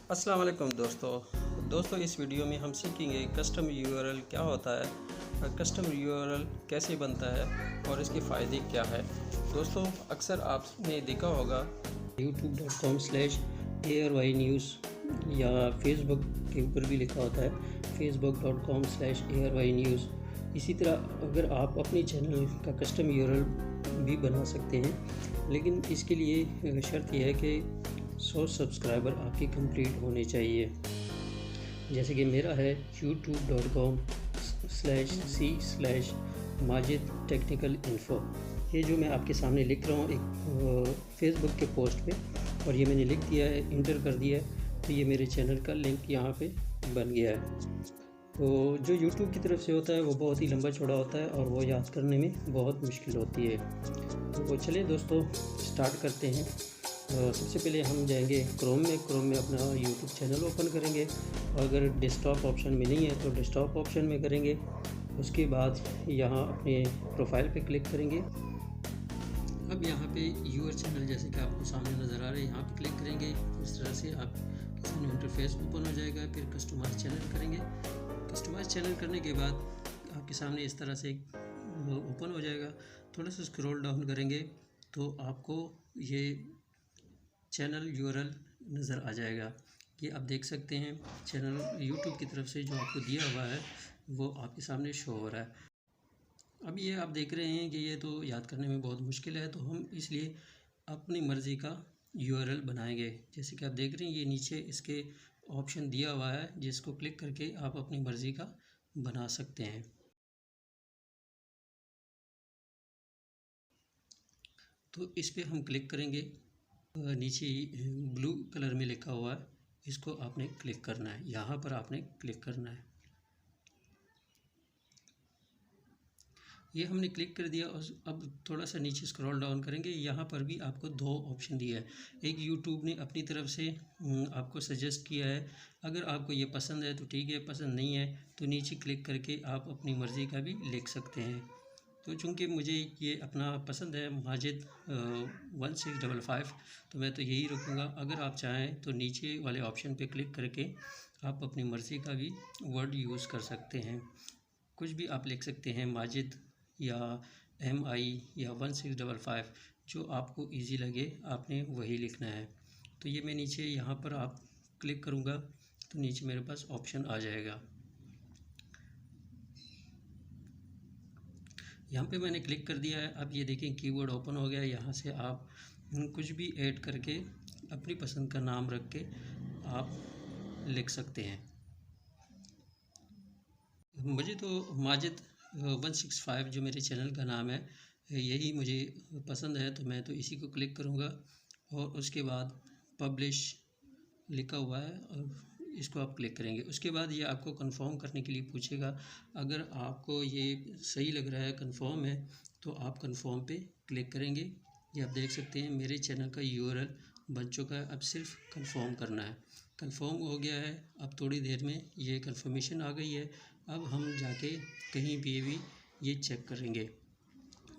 अस्सलाम वालेकुम दोस्तों इस वीडियो में हम सीखेंगे कस्टम यूआरएल क्या होता है, कस्टम यूआरएल कैसे बनता है और इसके फ़ायदे क्या है। दोस्तों अक्सर आपने देखा होगा youtube.com/ARY न्यूज़ या फेसबुक के ऊपर भी लिखा होता है facebook.com/ARY न्यूज़। इसी तरह अगर आप अपने चैनल का कस्टम यूआरएल भी बना सकते हैं, लेकिन इसके लिए शर्त यह है कि 100 सब्सक्राइबर आपके कंप्लीट होने चाहिए। जैसे कि मेरा है youtube.com/c/माजिद टेक्निकल इन्फो। ये जो मैं आपके सामने लिख रहा हूँ एक फेसबुक के पोस्ट पे, और ये मैंने लिख दिया है, इंटर कर दिया है, तो ये मेरे चैनल का लिंक यहाँ पे बन गया है। तो जो YouTube की तरफ से होता है वो बहुत ही लंबा चौड़ा होता है और वो याद करने में बहुत मुश्किल होती है। तो चलिए दोस्तों स्टार्ट करते हैं। सबसे पहले हम जाएंगे क्रोम में अपना YouTube चैनल ओपन करेंगे, और अगर डेस्कटॉप ऑप्शन में नहीं है तो डेस्कटॉप ऑप्शन में करेंगे। उसके बाद यहाँ अपने प्रोफाइल पे क्लिक करेंगे। अब यहाँ पे यूर चैनल जैसे कि आपको सामने नज़र आ रहा है, यहाँ पे क्लिक करेंगे। इस तरह से आपके सामने इंटरफेस ओपन हो जाएगा। फिर कस्टमाइज चैनल करेंगे। कस्टमाइज चैनल करने के बाद आपके सामने इस तरह से ओपन हो जाएगा। थोड़ा सा स्क्रॉल डाउन करेंगे तो आपको ये चैनल यूआरएल नज़र आ जाएगा। ये आप देख सकते हैं चैनल यूट्यूब की तरफ से जो आपको दिया हुआ है वो आपके सामने शो हो रहा है। अब ये आप देख रहे हैं कि ये तो याद करने में बहुत मुश्किल है, तो हम इसलिए अपनी मर्ज़ी का यूआरएल बनाएंगे। जैसे कि आप देख रहे हैं ये नीचे इसके ऑप्शन दिया हुआ है, जिसको क्लिक करके आप अपनी मर्ज़ी का बना सकते हैं। तो इस पर हम क्लिक करेंगे। नीचे ब्लू कलर में लिखा हुआ है, इसको आपने क्लिक करना है, यहाँ पर आपने क्लिक करना है। ये हमने क्लिक कर दिया। और अब थोड़ा सा नीचे स्क्रॉल डाउन करेंगे। यहाँ पर भी आपको दो ऑप्शन दिया है। एक यूट्यूब ने अपनी तरफ से आपको सजेस्ट किया है। अगर आपको ये पसंद है तो ठीक है, पसंद नहीं है तो नीचे क्लिक करके आप अपनी मर्ज़ी का भी लिख सकते हैं। तो चूँकि मुझे ये अपना पसंद है माजिद 1655, तो मैं तो यही रखूँगा। अगर आप चाहें तो नीचे वाले ऑप्शन पे क्लिक करके आप अपनी मर्ज़ी का भी वर्ड यूज़ कर सकते हैं। कुछ भी आप लिख सकते हैं, माजिद या MI या 1655, जो आपको इजी लगे आपने वही लिखना है। तो ये मैं नीचे यहाँ पर आप क्लिक करूँगा तो नीचे मेरे पास ऑप्शन आ जाएगा। यहाँ पे मैंने क्लिक कर दिया है। अब ये देखें कीवर्ड ओपन हो गया। यहाँ से आप कुछ भी ऐड करके अपनी पसंद का नाम रख के आप लिख सकते हैं। मुझे तो माजिद 165 जो मेरे चैनल का नाम है, यही मुझे पसंद है, तो मैं तो इसी को क्लिक करूँगा। और उसके बाद पब्लिश लिखा हुआ है और इसको आप क्लिक करेंगे। उसके बाद ये आपको कंफर्म करने के लिए पूछेगा। अगर आपको ये सही लग रहा है, कंफर्म है, तो आप कंफर्म पे क्लिक करेंगे। ये आप देख सकते हैं मेरे चैनल का यूआरएल बन चुका है। अब सिर्फ कंफर्म करना है। कंफर्म हो गया है। अब थोड़ी देर में ये कंफर्मेशन आ गई है। अब हम जाके कहीं भी ये चेक करेंगे।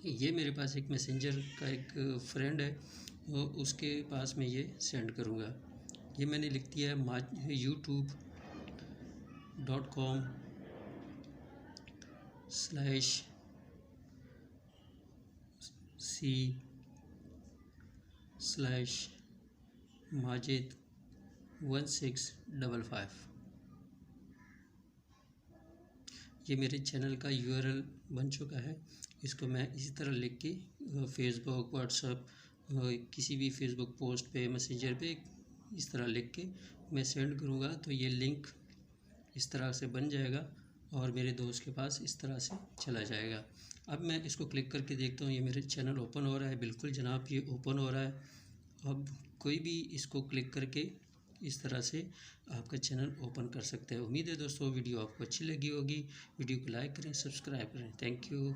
ये मेरे पास एक मैसेंजर का एक फ्रेंड है, वो उसके पास में ये सेंड करूँगा। ये मैंने लिख दिया है youtube.com/c/माजिद 1655। ये मेरे चैनल का यूआरएल बन चुका है। इसको मैं इसी तरह लिख के फेसबुक, व्हाट्सएप, किसी भी फेसबुक पोस्ट पे, मैसेंजर पे इस तरह लिख के मैं सेंड करूँगा, तो ये लिंक इस तरह से बन जाएगा और मेरे दोस्त के पास इस तरह से चला जाएगा। अब मैं इसको क्लिक करके देखता हूँ, ये मेरे चैनल ओपन हो रहा है। बिल्कुल जनाब, ये ओपन हो रहा है। अब कोई भी इसको क्लिक करके इस तरह से आपका चैनल ओपन कर सकते हैं। उम्मीद है दोस्तों वीडियो आपको अच्छी लगी होगी। वीडियो को लाइक करें, सब्सक्राइब करें। Thank you.